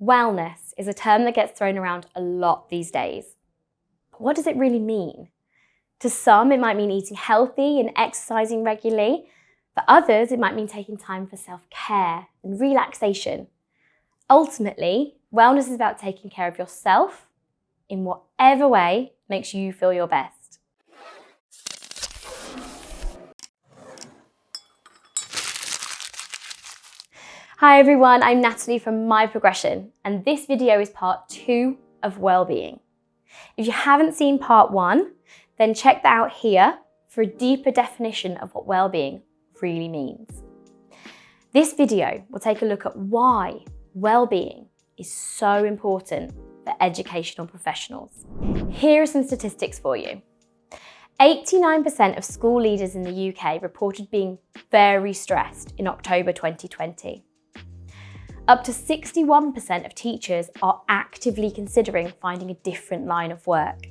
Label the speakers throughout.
Speaker 1: Wellness is a term that gets thrown around a lot these days. But what does it really mean? To some, it might mean eating healthy and exercising regularly. For others, it might mean taking time for self-care and relaxation. Ultimately, wellness is about taking care of yourself in whatever way makes you feel your best. Hi everyone, I'm Natalie from My Progression, and this video is part 2 of Wellbeing. If you haven't seen part 1, then check that out here for a deeper definition of what wellbeing really means. This video will take a look at why wellbeing is so important for educational professionals. Here are some statistics for you. 89% of school leaders in the UK reported being very stressed in October 2020. Up to 61% of teachers are actively considering finding a different line of work.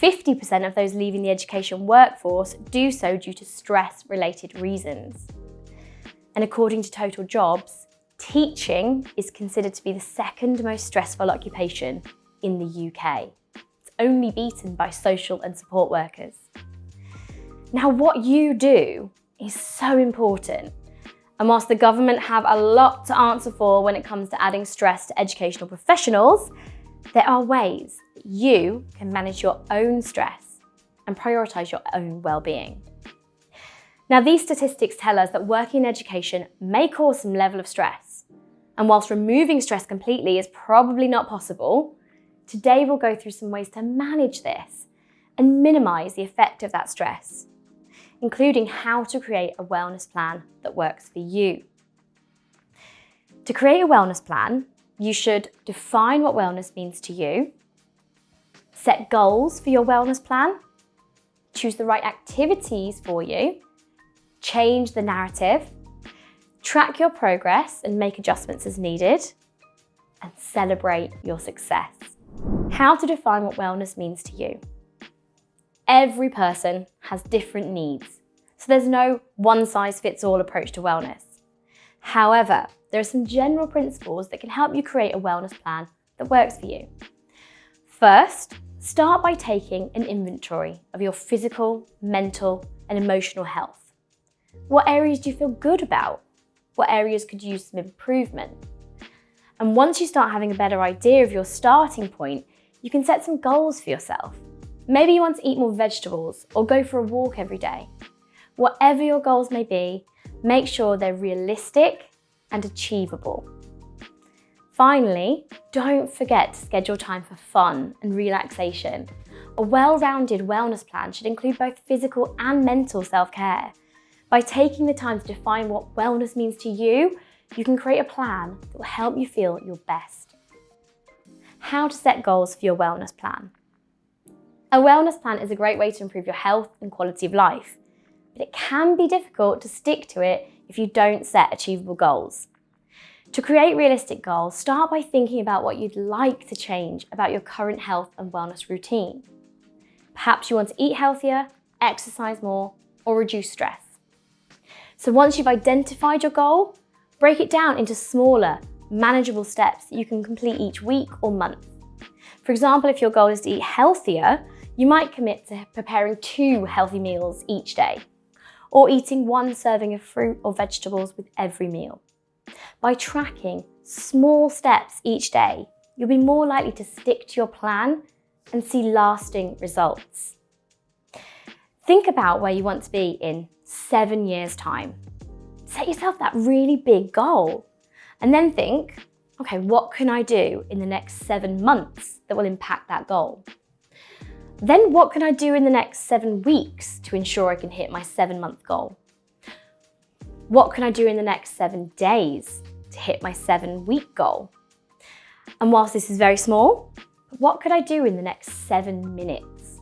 Speaker 1: 50% of those leaving the education workforce do so due to stress-related reasons. And according to Total Jobs, teaching is considered to be the second most stressful occupation in the UK. It's only beaten by social and support workers. Now, what you do is so important. And whilst the government have a lot to answer for when it comes to adding stress to educational professionals, there are ways that you can manage your own stress and prioritise your own well-being. Now, these statistics tell us that working in education may cause some level of stress. And whilst removing stress completely is probably not possible, today we'll go through some ways to manage this and minimise the effect of that stress, including how to create a wellness plan that works for you. To create a wellness plan, you should define what wellness means to you, set goals for your wellness plan, choose the right activities for you, change the narrative, track your progress and make adjustments as needed, and celebrate your success. How to define what wellness means to you. Every person has different needs, so there's no one-size-fits-all approach to wellness. However, there are some general principles that can help you create a wellness plan that works for you. First, start by taking an inventory of your physical, mental, and emotional health. What areas do you feel good about? What areas could use some improvement? And once you start having a better idea of your starting point, you can set some goals for yourself. Maybe you want to eat more vegetables or go for a walk every day. Whatever your goals may be, make sure they're realistic and achievable. Finally, don't forget to schedule time for fun and relaxation. A well-rounded wellness plan should include both physical and mental self-care. By taking the time to define what wellness means to you, you can create a plan that will help you feel your best. How to set goals for your wellness plan. A wellness plan is a great way to improve your health and quality of life, but it can be difficult to stick to it if you don't set achievable goals. To create realistic goals, start by thinking about what you'd like to change about your current health and wellness routine. Perhaps you want to eat healthier, exercise more, or reduce stress. So once you've identified your goal, break it down into smaller, manageable steps that you can complete each week or month. For example, if your goal is to eat healthier, you might commit to preparing 2 healthy meals each day, or eating 1 serving of fruit or vegetables with every meal. By tracking small steps each day, you'll be more likely to stick to your plan and see lasting results. Think about where you want to be in 7 years' time. Set yourself that really big goal, and then think, okay, what can I do in the next 7 months that will impact that goal? Then what can I do in the next 7 weeks to ensure I can hit my 7-month goal? What can I do in the next 7 days to hit my 7-week goal? And whilst this is very small, what could I do in the next 7 minutes?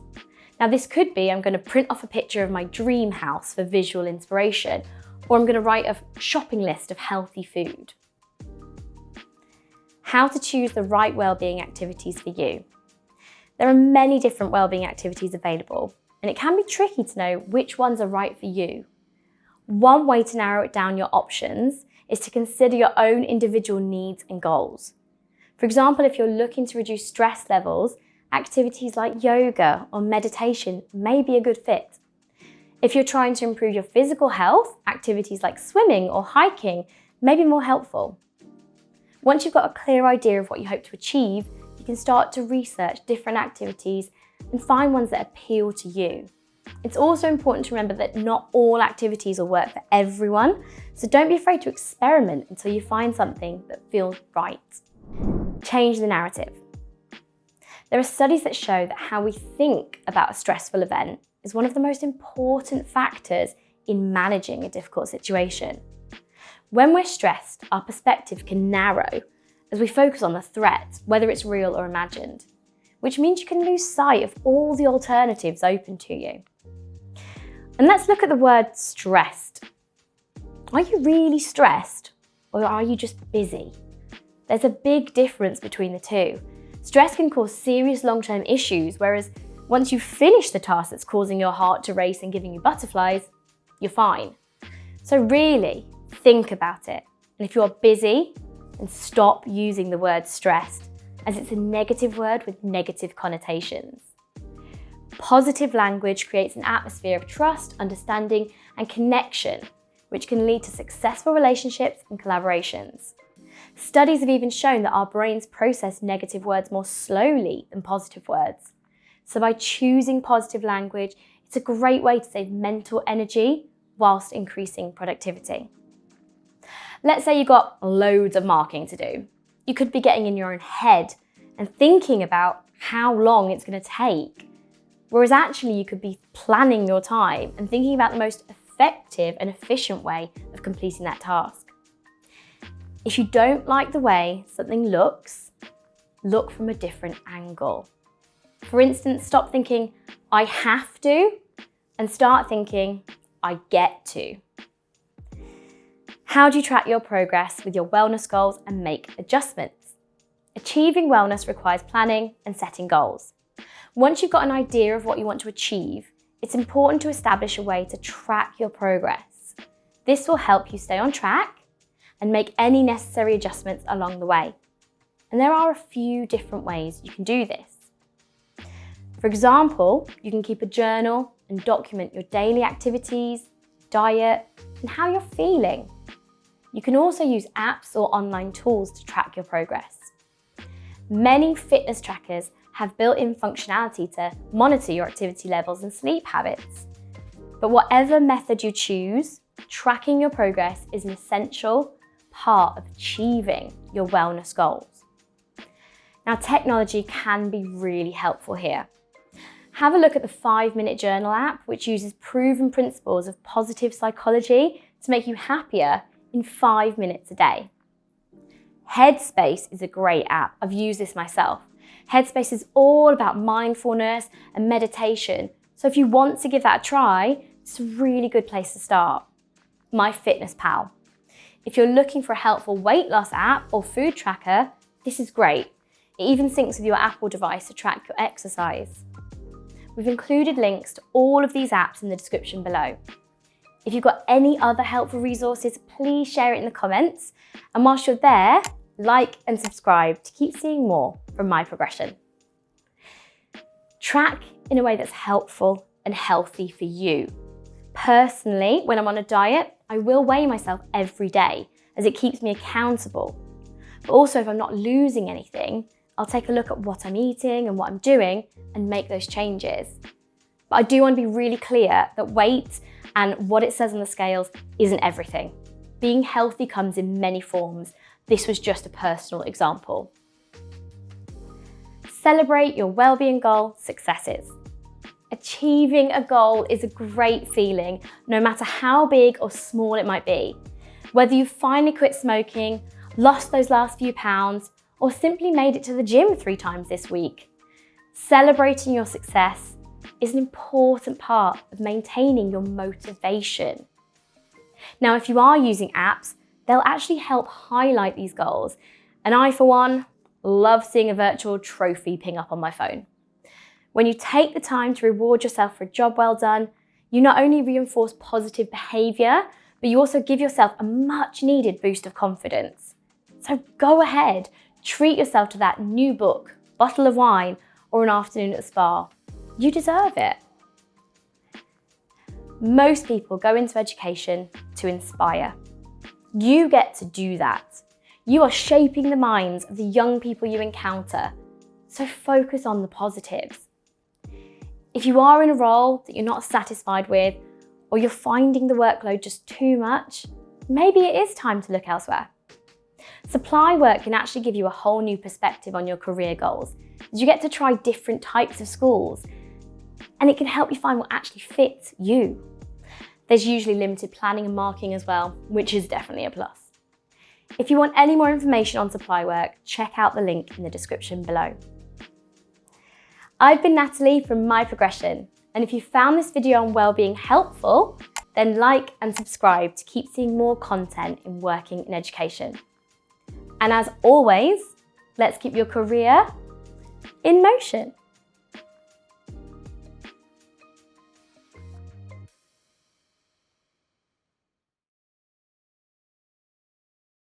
Speaker 1: Now this could be, I'm going to print off a picture of my dream house for visual inspiration, or I'm going to write a shopping list of healthy food. How to choose the right wellbeing activities for you. There are many different wellbeing activities available, and it can be tricky to know which ones are right for you. One way to narrow it down your options is to consider your own individual needs and goals. For example, if you're looking to reduce stress levels, activities like yoga or meditation may be a good fit. If you're trying to improve your physical health, activities like swimming or hiking may be more helpful. Once you've got a clear idea of what you hope to achieve, you can start to research different activities and find ones that appeal to you. It's also important to remember that not all activities will work for everyone, so don't be afraid to experiment until you find something that feels right. Change the narrative. There are studies that show that how we think about a stressful event is one of the most important factors in managing a difficult situation. When we're stressed, our perspective can narrow as we focus on the threat, whether it's real or imagined, which means you can lose sight of all the alternatives open to you. And let's look at the word stressed. Are you really stressed, or are you just busy? There's a big difference between the two. Stress can cause serious long-term issues, whereas once you finish the task that's causing your heart to race and giving you butterflies, you're fine. So really, think about it. And if you're busy, then stop using the word stressed, as it's a negative word with negative connotations. Positive language creates an atmosphere of trust, understanding, and connection, which can lead to successful relationships and collaborations. Studies have even shown that our brains process negative words more slowly than positive words. So by choosing positive language, it's a great way to save mental energy whilst increasing productivity. Let's say you've got loads of marking to do. You could be getting in your own head and thinking about how long it's going to take. Whereas actually you could be planning your time and thinking about the most effective and efficient way of completing that task. If you don't like the way something looks, look from a different angle. For instance, stop thinking, I have to, and start thinking, I get to. How do you track your progress with your wellness goals and make adjustments? Achieving wellness requires planning and setting goals. Once you've got an idea of what you want to achieve, it's important to establish a way to track your progress. This will help you stay on track and make any necessary adjustments along the way. And there are a few different ways you can do this. For example, you can keep a journal and document your daily activities, diet, and how you're feeling. You can also use apps or online tools to track your progress. Many fitness trackers have built-in functionality to monitor your activity levels and sleep habits. But whatever method you choose, tracking your progress is an essential part of achieving your wellness goals. Now, technology can be really helpful here. Have a look at the 5-Minute Journal app, which uses proven principles of positive psychology to make you happier in 5 minutes a day. Headspace is a great app. I've used this myself. Headspace is all about mindfulness and meditation. So if you want to give that a try, it's a really good place to start. MyFitnessPal. If you're looking for a helpful weight loss app or food tracker, this is great. It even syncs with your Apple device to track your exercise. We've included links to all of these apps in the description below. If you've got any other helpful resources, please share it in the comments. And whilst you're there, like and subscribe to keep seeing more from My Progression. Track in a way that's helpful and healthy for you. Personally, when I'm on a diet, I will weigh myself every day as it keeps me accountable. But also if I'm not losing anything, I'll take a look at what I'm eating and what I'm doing and make those changes. But I do want to be really clear that weight and what it says on the scales isn't everything. Being healthy comes in many forms. This was just a personal example. Celebrate your wellbeing goal successes. Achieving a goal is a great feeling, no matter how big or small it might be. Whether you've finally quit smoking, lost those last few pounds, or simply made it to the gym 3 times this week. Celebrating your success is an important part of maintaining your motivation. Now, if you are using apps, they'll actually help highlight these goals. And I, for one, love seeing a virtual trophy ping up on my phone. When you take the time to reward yourself for a job well done, you not only reinforce positive behaviour, but you also give yourself a much needed boost of confidence. So go ahead, Treat yourself to that new book, bottle of wine, or an afternoon at the spa. You deserve it. Most people go into education to inspire. You get to do that. You are shaping the minds of the young people you encounter, so focus on the positives. If you are in a role that you're not satisfied with, or you're finding the workload just too much, maybe it is time to look elsewhere. Supply work can actually give you a whole new perspective on your career goals. You get to try different types of schools, and it can help you find what actually fits you. There's usually limited planning and marking as well, which is definitely a plus. If you want any more information on supply work, check out the link in the description below. I've been Natalie from My Progression, and if you found this video on wellbeing helpful, then like and subscribe to keep seeing more content in working in education. And as always, let's keep your career in motion.